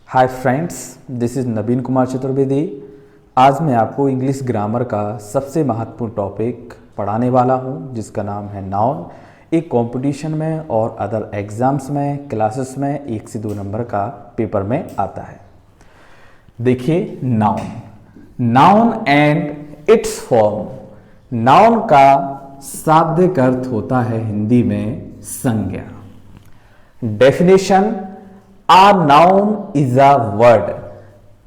Hi friends, this is नवीन कुमार चतुर्वेदी। आज मैं आपको इंग्लिश ग्रामर का सबसे महत्वपूर्ण टॉपिक पढ़ाने वाला हूं, जिसका नाम है नाउन। एक कंपटीशन में और अदर एग्ज़ाम्स में, क्लासेस में 1 से 2 नंबर का पेपर में आता है। देखिए, noun and it's form. Noun का शाब्दिक अर्थ होता है हिंदी में संज्ञा। Definition: A noun is a word।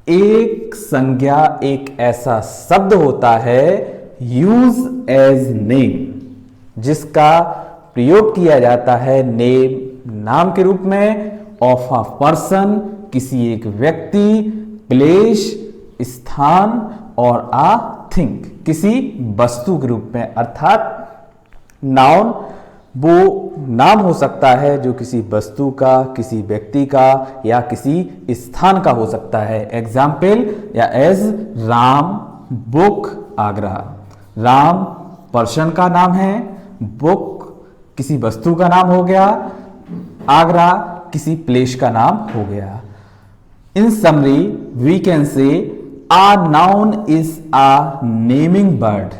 एक संज्ञा एक ऐसा शब्द होता है यूज एज नेम, जिसका प्रयोग किया जाता है नाम के रूप में, ऑफ अ पर्सन, किसी एक व्यक्ति, प्लेस, स्थान, और अ थिंग, किसी वस्तु के रूप में। अर्थात नाउन वो नाम हो सकता है जो किसी वस्तु का, किसी व्यक्ति का या किसी स्थान का हो सकता है। एग्जाम्पल या as Ram book Agra. Ram person का नाम है, बुक किसी वस्तु का नाम हो गया, आगरा किसी प्लेस का नाम हो गया। इन summary we can say a noun is a naming word.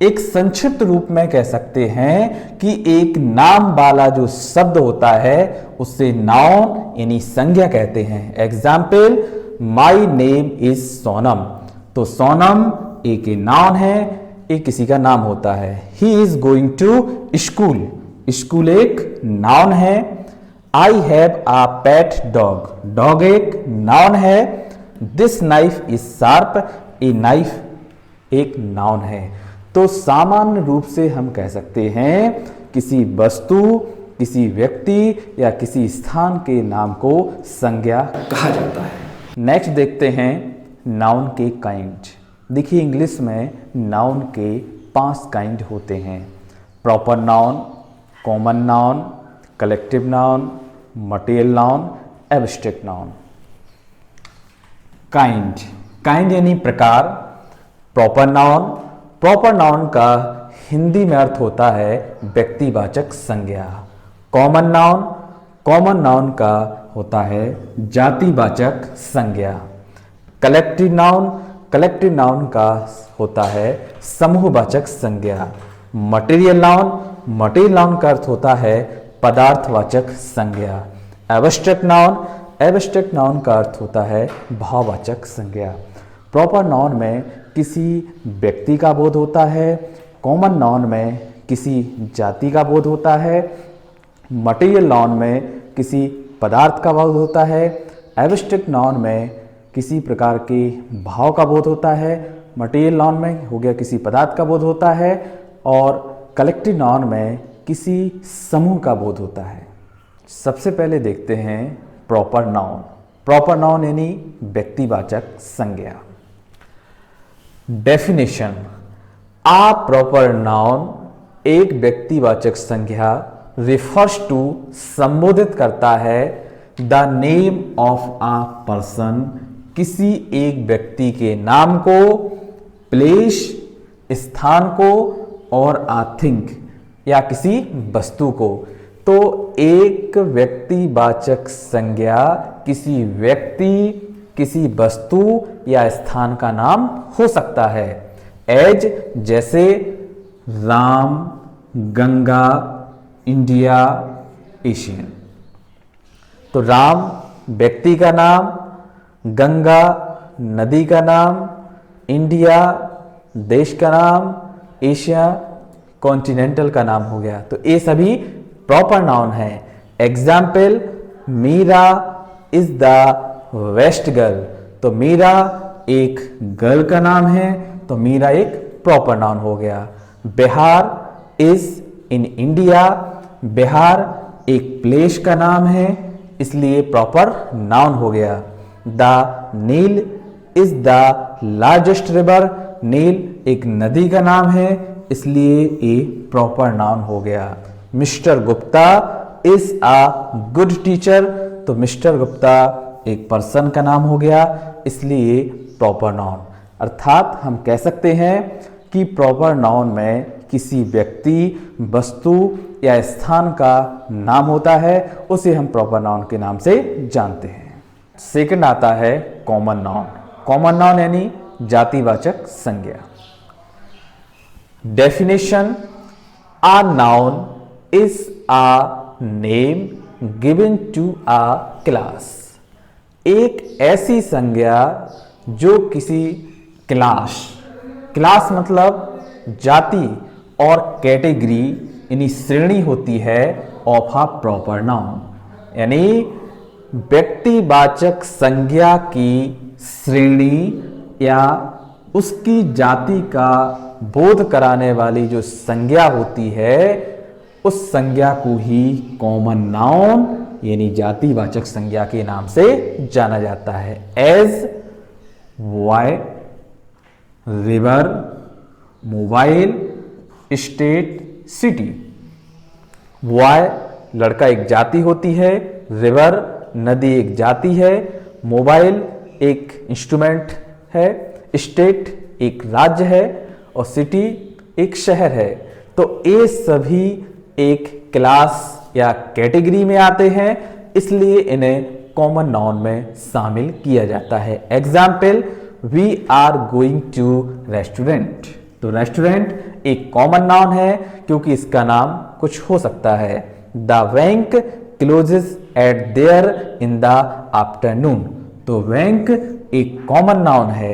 एक संक्षिप्त रूप में कह सकते हैं कि एक नाम वाला जो शब्द होता है उससे नाउन यानी संज्ञा कहते हैं। Example, my name is Sonam. तो सोनम एक नाउन है, एक किसी का नाम होता है। He is going to school. School एक नाउन है। I have a pet dog. Dog एक नाउन है। This knife is sharp. A knife एक नाउन है। तो सामान्य रूप से हम कह सकते हैं किसी वस्तु, किसी व्यक्ति या किसी स्थान के नाम को संज्ञा कहा जाता है। नेक्स्ट देखते हैं नाउन के काइंड। देखिए, इंग्लिश में नाउन के 5 काइंड होते हैं: proper noun, common noun, collective noun, material noun, abstract noun. Kind यानी प्रकार। प्रॉपर नाउन का हिंदी में अर्थ होता है व्यक्तिवाचक संज्ञा। कॉमन नाउन का होता है जातिवाचक संज्ञा। कलेक्टिव नाउन का होता है समूहवाचक संज्ञा। मटेरियल नाउन का अर्थ होता है पदार्थवाचक संज्ञा। एब्स्ट्रैक्ट नाउन का अर्थ होता है भाववाचक संज्ञा। प्रॉपर नाउन में किसी व्यक्ति का बोध होता है, कॉमन नाउन में किसी जाति का बोध होता है, मटेरियल नाउन में किसी पदार्थ का बोध होता है, एब्स्ट्रैक्ट नाउन में किसी प्रकार के भाव का बोध होता है, मटेरियल नाउन में हो गया किसी पदार्थ का बोध होता है, और कलेक्टिव नाउन में किसी समूह का बोध होता है। सबसे पहले देखते हैं प्रॉपर नाउन यानी व्यक्तिवाचक संज्ञा। डेफिनेशन: आ प्रॉपर नाउन एक व्यक्तिवाचक संज्ञा रिफर्स टू संबोधित करता है the name of uh person, किसी एक व्यक्ति के नाम को, प्लेस स्थान को, और आ थिंग या किसी वस्तु को। तो एक व्यक्तिवाचक संज्ञा किसी व्यक्ति, किसी वस्तु या स्थान का नाम हो सकता है। एज जैसे राम, गंगा, इंडिया, एशियन। तो राम व्यक्ति का नाम, गंगा नदी का नाम, इंडिया देश का नाम, एशिया कॉन्टिनेंटल का नाम हो गया। तो ये सभी प्रॉपर नाउन है। Example, Meera is the best girl. तो मीरा एक गर्ल का नाम है, तो मीरा एक प्रॉपर नाउन हो गया। Bihar is in India. Bihar एक प्लेस का नाम है, इसलिए प्रॉपर नाउन हो गया। The Nile is the largest river. Nile एक नदी का नाम है, इसलिए ये प्रॉपर नाउन हो गया। Mister Gupta is a good teacher. तो मिस्टर गुप्ता एक पर्सन का नाम हो गया, इसलिए प्रॉपर नाउन। अर्थात हम कह सकते हैं कि प्रॉपर नाउन में किसी व्यक्ति, वस्तु या स्थान का नाम होता है, उसे हम प्रॉपर नाउन के नाम से जानते हैं। सेकंड आता है कॉमन नाउन। कॉमन नाउन यानी जातिवाचक संज्ञा। Definition, uh noun is a name given to a class। एक ऐसी संज्ञा जो किसी क्लास मतलब जाति और कैटेगरी यानी श्रेणी होती है ऑफ अ प्रॉपर नाउन, यानी व्यक्तिवाचक संज्ञा की श्रेणी या उसकी जाति का बोध कराने वाली जो संज्ञा होती है उस संज्ञा को ही कॉमन नाउन यानी जातिवाचक संज्ञा के नाम से जाना जाता है। As boy, river, mobile, state, city. Boy लड़का एक जाति होती है, रिवर नदी एक जाति है, मोबाइल एक इंस्ट्रूमेंट है, स्टेट एक राज्य है और सिटी एक शहर है। तो ये सभी एक क्लास या कैटेगरी में आते हैं, इसलिए इन्हें कॉमन नाउन में शामिल किया जाता है। Example, we are going to restaurant. तो रेस्टोरेंट एक कॉमन नाउन है क्योंकि इसका नाम कुछ हो सकता है। The bank closes at there in the afternoon. तो बैंक एक कॉमन नाउन है।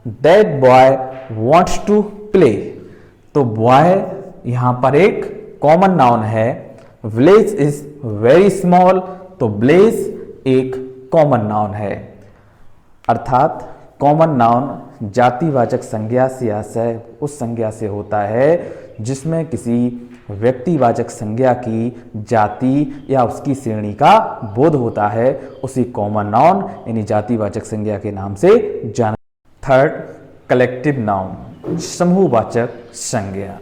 That boy wants to play. तो बॉय यहां पर एक कॉमन नाउन है। Village is very small. तो विलेज एक कॉमन नाउन है। अर्थात कॉमन नाउन जातिवाचक संज्ञा से उस संज्ञा से होता है जिसमें किसी व्यक्तिवाचक संज्ञा की जाति या उसकी श्रेणी का बोध होता है, उसी कॉमन नाउन यानी जातिवाचक संज्ञा के नाम से जाना। थर्ड, कलेक्टिव नाउन, समूहवाचक संज्ञा।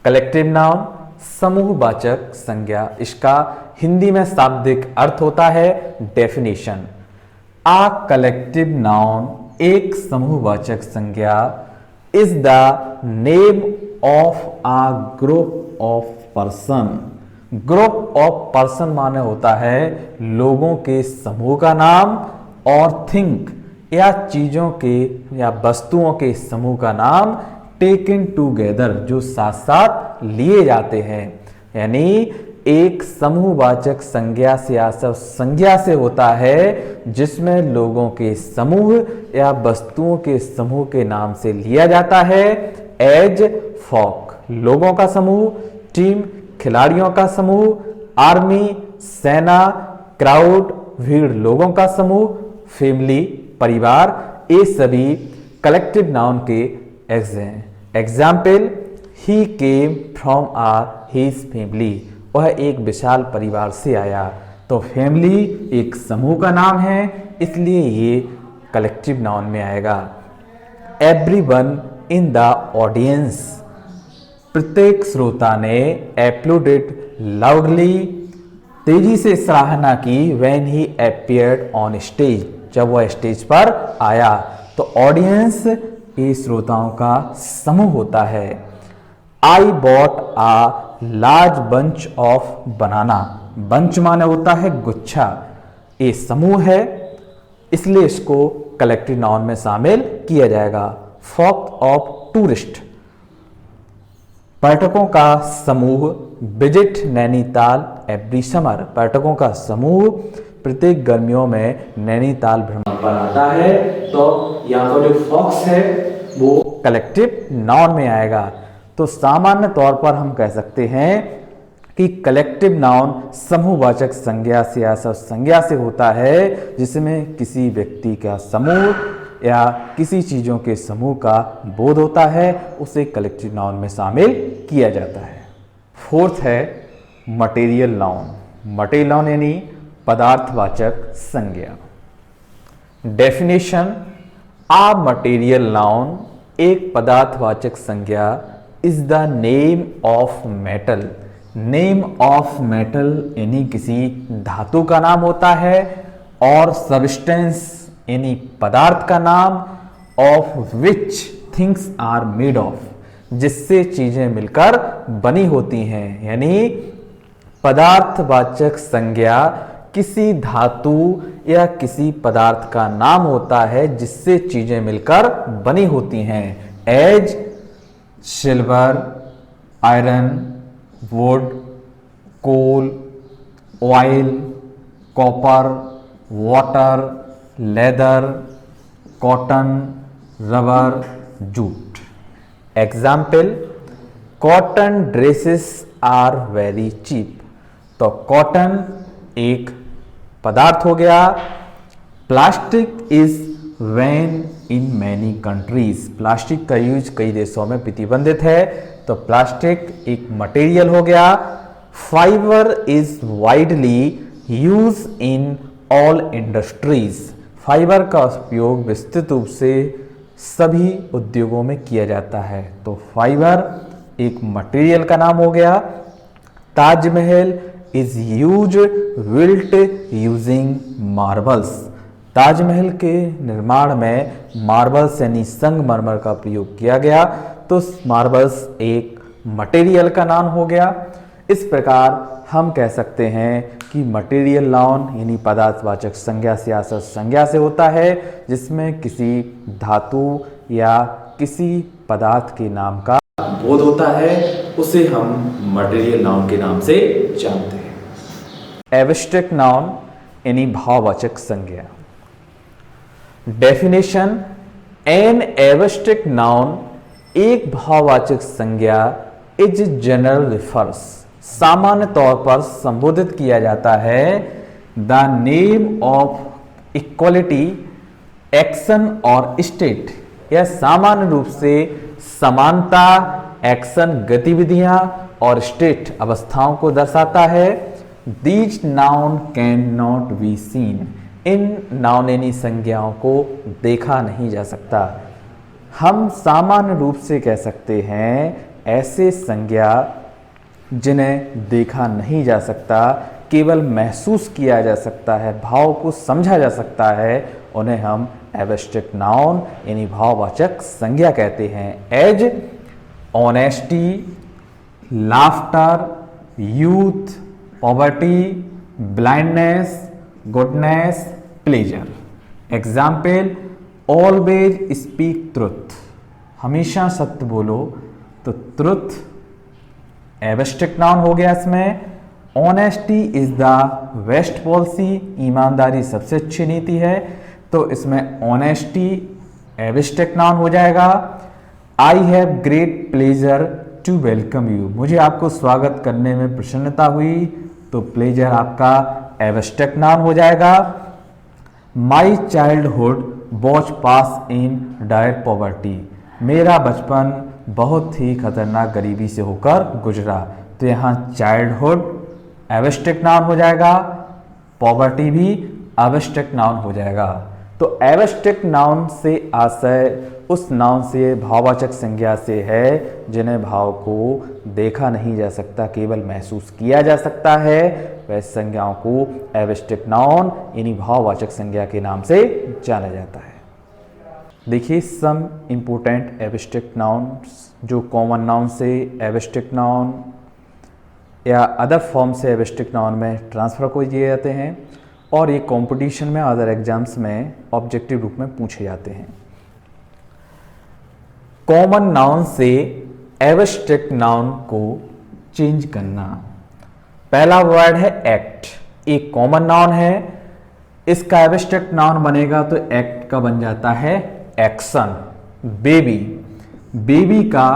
कलेक्टिव नाउन समूहवाचक संज्ञा, इसका हिंदी में शाब्दिक अर्थ होता है डेफिनेशन। आ कलेक्टिव नाउन एक समूहवाचक संज्ञा is the name of a group of person. Group of person माने होता है लोगों के समूह का नाम, और थिंक या चीजों के या वस्तुओं के समूह का नाम, टेकन टूगेदर जो साथ साथ लिए जाते हैं। यानी एक समूहवाचक संज्ञा से या संज्ञा से होता है जिसमें लोगों के समूह या वस्तुओं के समूह के नाम से लिया जाता है। एज फॉक लोगों का समूह, टीम खिलाड़ियों का समूह, आर्मी सेना, क्राउड भीड़ लोगों का समूह, फैमिली परिवार, ये सभी कलेक्टिव नाउन के example. He came from his family, वह एक विशाल परिवार से आया। तो फैमिली एक समूह का नाम है, इसलिए ये कलेक्टिव नाउन में आएगा। एवरीवन इन द ऑडियंस, प्रत्येक श्रोता ने एप्लॉडेड लाउडली, तेजी से सराहना की। When he appeared on stage, जब वह स्टेज पर आया। तो ऑडियंस ये श्रोताओं का समूह होता है। I bought a large bunch of banana, bunch माने होता है गुच्छा, ये समूह है इसलिए इसको कलेक्टिव नाउन में शामिल किया जाएगा। फ्लॉक ऑफ टूरिस्ट, पर्यटकों का समूह। विजिट नैनीताल एवरी समर, पर्यटकों का समूह प्रत्येक गर्मियों में नैनीताल भ्रमण पर आता है। तो यहाँ पर जो फ्लॉक्स है वो कलेक्टिव नाउन में आएगा। तो सामान्य तौर पर हम कह सकते हैं कि कलेक्टिव नाउन समूहवाचक संज्ञा से या संज्ञा से होता है जिसमें किसी व्यक्ति का समूह या किसी चीजों के समूह का बोध होता है, उसे कलेक्टिव नाउन में शामिल किया जाता है। फोर्थ है मटेरियल नाउन। मटेरियल नाउन यानी पदार्थवाचक संज्ञा। डेफिनेशन, आ मटेरियल नाउन एक पदार्थवाचक संज्ञा is the name of metal. Name of metal यानी किसी धातु का नाम होता है, और सब्सटेंस यानी पदार्थ का नाम, of which things are made of जिससे चीजें मिलकर बनी होती हैं। यानी पदार्थवाचक संज्ञा किसी धातु यह किसी पदार्थ का नाम होता है जिससे चीजें मिलकर बनी होती हैं। As silver, iron, wood, coal, oil, copper, water, leather, cotton, rubber, jute. Example, cotton dresses are very cheap. तो कॉटन एक पदार्थ हो गया। Plastic is ban in many countries. Plastic का यूज कई देशों में प्रतिबंधित है, तो प्लास्टिक एक मटेरियल हो गया। Fibre is widely use in all industries. Fibre का उपयोग विस्तृत रूप से सभी उद्योगों में किया जाता है, तो फाइबर एक मटेरियल का नाम हो गया। Taj Mahal is use built using marbles. Taj Mahal के निर्माण में मार्बल्स यानी संगमरमर का प्रयोग किया गया, तो मार्बल्स एक मटेरियल का नाम हो गया। इस प्रकार हम कह सकते हैं कि मटेरियल नाउन यानी पदार्थवाचक संज्ञा से आश्रित संज्ञा से होता है, जिसमें किसी धातु या किसी पदार्थ के नाम का बोध होता है, उसे हम मटेरियल नाउन के नाम से जानते हैं। एब्स्ट्रैक्ट नाउन यानी भाववाचक संज्ञा। डेफिनेशन, एन एब्स्ट्रैक्ट नाउन एक भाववाचक संज्ञा इज जनरल रिफर्स, सामान्य तौर पर संबोधित किया जाता है the name of equality, action और स्टेट। यह सामान्य रूप से समानता, एक्शन गतिविधियां और स्टेट अवस्थाओं को दर्शाता है। These noun can not be seen. In noun यानी संज्ञाओं को देखा नहीं जा सकता। हम सामान्य रूप से कह सकते हैं ऐसे संज्ञा जिन्हें देखा नहीं जा सकता, केवल महसूस किया जा सकता है, भाव को समझा जा सकता है, उन्हें हम एब्स्ट्रैक्ट नाउन यानी भाववाचक संज्ञा कहते हैं। As honesty, laughter, youth, poverty, blindness, goodness, pleasure. Example, always speak truth. हमेशा सत्य बोलो, तो ट्रुथ एब्स्ट्रैक्ट नाउन हो गया इसमें। Honesty is the best policy. ईमानदारी सबसे अच्छी नीति है, तो इसमें ऑनेस्टी एब्स्ट्रैक्ट नाउन हो जाएगा। I have great pleasure to welcome you. मुझे आपको स्वागत करने में प्रसन्नता हुई, तो प्लेजर आपका एब्स्ट्रैक्ट नाउन हो जाएगा। My childhood was pass in direct poverty. मेरा बचपन बहुत ही खतरनाक गरीबी से होकर गुजरा, तो यहाँ चाइल्डहुड एब्स्ट्रैक्ट नाउन हो जाएगा, पॉवर्टी भी एब्स्ट्रैक्ट नाउन हो जाएगा। तो एब्स्ट्रैक्ट नाउन से आशय उस नाउन से भाववाचक संज्ञा से है जिन्हें भाव को देखा नहीं जा सकता, केवल महसूस किया जा सकता है। वैसे संज्ञाओं को एब्स्ट्रैक्ट नाउन यानी भाववाचक संज्ञा के नाम से जाना जाता है। देखिए सम इम्पोर्टेंट एब्स्ट्रैक्ट नाउन्स जो कॉमन नाउन से एब्स्ट्रैक्ट नाउन या अदर फॉर्म से एब्स्ट्रैक्ट नाउन में ट्रांसफर को दिए जाते हैं, और ये कंपटीशन में अदर एग्जाम्स में ऑब्जेक्टिव रूप में पूछे जाते हैं। कॉमन नाउन से एब्स्ट्रैक्ट नाउन को चेंज करना। पहला वर्ड है एक्ट। एक कॉमन नाउन है, इसका एब्स्ट्रैक्ट नाउन बनेगा तो एक्ट का बन जाता है एक्शन। बेबी, बेबी का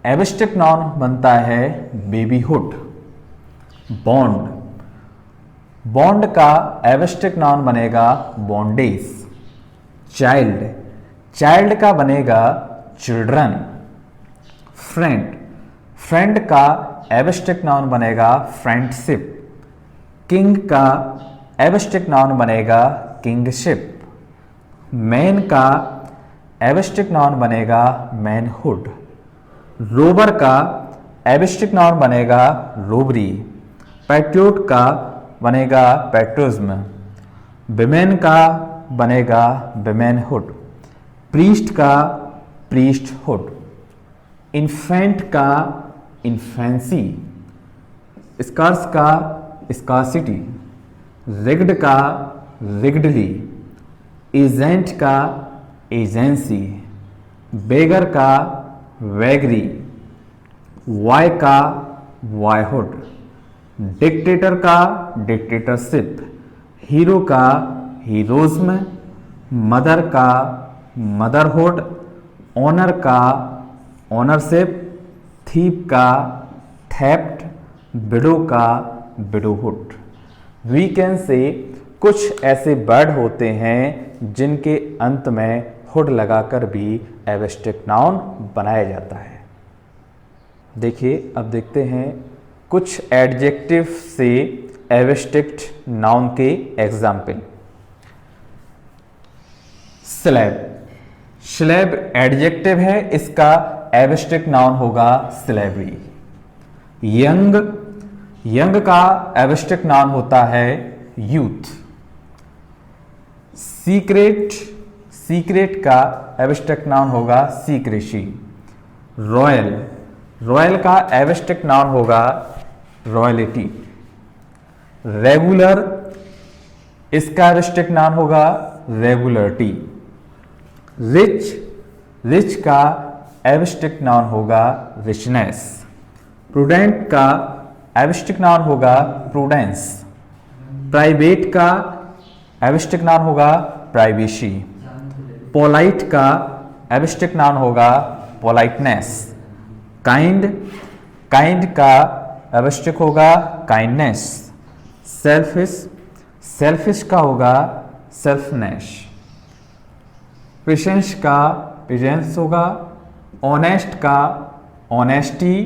एब्स्ट्रैक्ट नाउन बनता है बेबीहुड। बॉन्ड, बॉन्ड का एब्स्ट्रैक्ट नाउन बनेगा बॉन्डेज। चाइल्ड, चाइल्ड का बनेगा चिल्ड्रन। फ्रेंड, फ्रेंड का एब्स्ट्रैक्ट नाउन बनेगा फ्रेंडशिप। किंग का एब्स्ट्रैक्ट नाउन बनेगा किंगशिप। मैन का एब्स्ट्रैक्ट नाउन बनेगा मैनहुड। रोबर का एब्स्ट्रैक्ट नाउन बनेगा रोबरी। पैट्रियोट का बनेगा पैट्रियोटिज्म। विमेन का बनेगा विमेनहुड। प्रीस्ट का प्रीस्टहुड। इन्फेंट का इन्फेंसी। स्कार्स का स्कार्सिटी। रिग्ड का रिगडली, एजेंट का एजेंसी, बेगर का वैगरी, वाय का वायहुड, डिक्टेटर का डिक्टेटरशिप, हीरो का हीरोज्म, मदर का मदरहुड, ऑनर का ऑनरशिप, थीप का थेफ्ट, विडो का विडोहुड। वी कैन से कुछ ऐसे वर्ड होते हैं जिनके अंत में हुड लगाकर भी एब्स्ट्रैक्ट नाउन बनाया जाता है। देखिए, अब देखते हैं कुछ एडजेक्टिव से एब्स्ट्रैक्ट नाउन के एग्जाम्पल। स्लैब, स्लैब एडजेक्टिव है, इसका एब्स्ट्रैक्ट नाउन होगा स्लेवरी। यंग, यंग का एब्स्ट्रैक्ट नाउन होता है यूथ। सीक्रेट, सीक्रेट का एब्स्ट्रैक्ट नाउन होगा सीक्रेसी। रॉयल, रॉयल का एब्स्ट्रैक्ट नाउन होगा रॉयलिटी। रेगुलर, इसका एब्स्ट्रैक्ट नाउन होगा रेगुलरिटी। रिच, रिच का एब्स्ट्रैक्ट नाउन होगा रिचनेस। प्रूडेंट का एब्स्ट्रैक्ट नाउन होगा प्रूडेंस। प्राइवेट का एब्स्ट्रैक्ट नाउन होगा प्राइवेसी। पोलाइट का एब्स्ट्रैक्ट नाउन होगा पोलाइटनेस। काइंड, काइंड का एब्स्ट्रैक्ट होगा काइंडनेस। सेल्फिश, सेल्फिश का होगा सेल्फनेस। पेशेंस का पेशेंस होगा। ऑनेस्ट का ऑनेस्टी।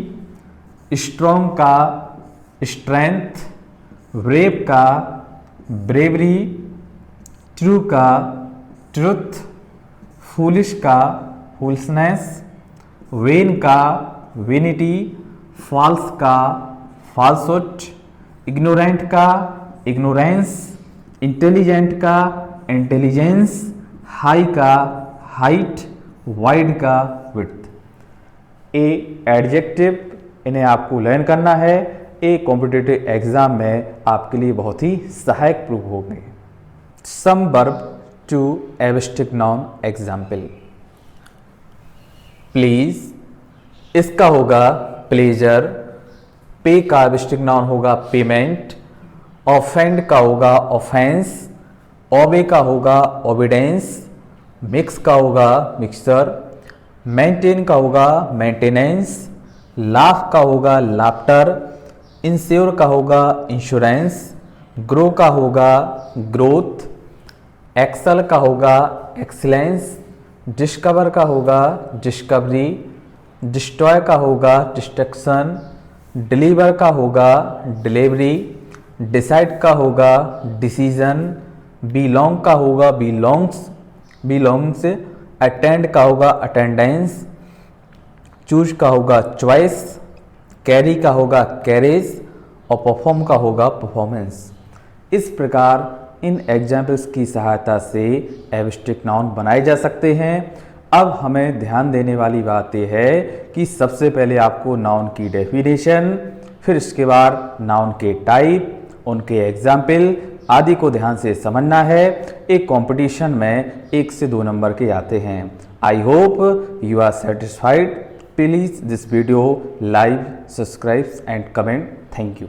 स्ट्रॉन्ग का स्ट्रेंथ। ब्रेव का ब्रेवरी। ट्रू का ट्रुथ। फूलिश का फूल्सनेस। वेन का वेनिटी। फॉल्स का फॉल्सहुड। इग्नोरेंट का इग्नोरेंस। इंटेलिजेंट का इंटेलिजेंस। हाई का हाइट। वाइड का विड्थ। ए एडजेक्टिव, इन्हें आपको लर्न करना है, ए कॉम्पिटिटिव एग्जाम में आपके लिए बहुत ही सहायक प्रूव होंगे। Some verb to abstract noun example. Please, इसका होगा प्लेजर। पे का एब्स्ट्रैक्ट नाउन होगा पेमेंट। ऑफेंड का होगा ऑफेंस। ओबे का होगा ओबीडेंस। मिक्स का होगा मिक्सचर। मेंटेन का होगा मेंटेनेंस। लाफ का होगा लाफ्टर। इंश्योर का होगा इंश्योरेंस। ग्रो का होगा ग्रोथ। एक्सेल का होगा एक्सीलेंस। डिस्कवर का होगा डिस्कवरी। डिस्ट्रॉय का होगा डिस्ट्रक्शन। डिलीवर का होगा डिलीवरी। डिसाइड का होगा डिसीजन। बिलोंग का होगा बिलोंग्स बिलोंग्स। अटेंड का होगा अटेंडेंस। चूज का होगा चॉइस। कैरी का होगा कैरेज और परफॉर्म का होगा परफॉर्मेंस। इस प्रकार इन एग्जाम्पल्स की सहायता से एब्स्ट्रैक्ट नाउन बनाए जा सकते हैं। अब हमें ध्यान देने वाली बात यह है कि सबसे पहले आपको नाउन की डेफिनेशन, फिर इसके बाद नाउन के टाइप, उनके एग्जाम्पल आदि को ध्यान से समझना है। एक कंपटीशन में 1 से 2 नंबर के आते हैं। I hope you are satisfied. Please this video like, subscribe and comment. Thank you.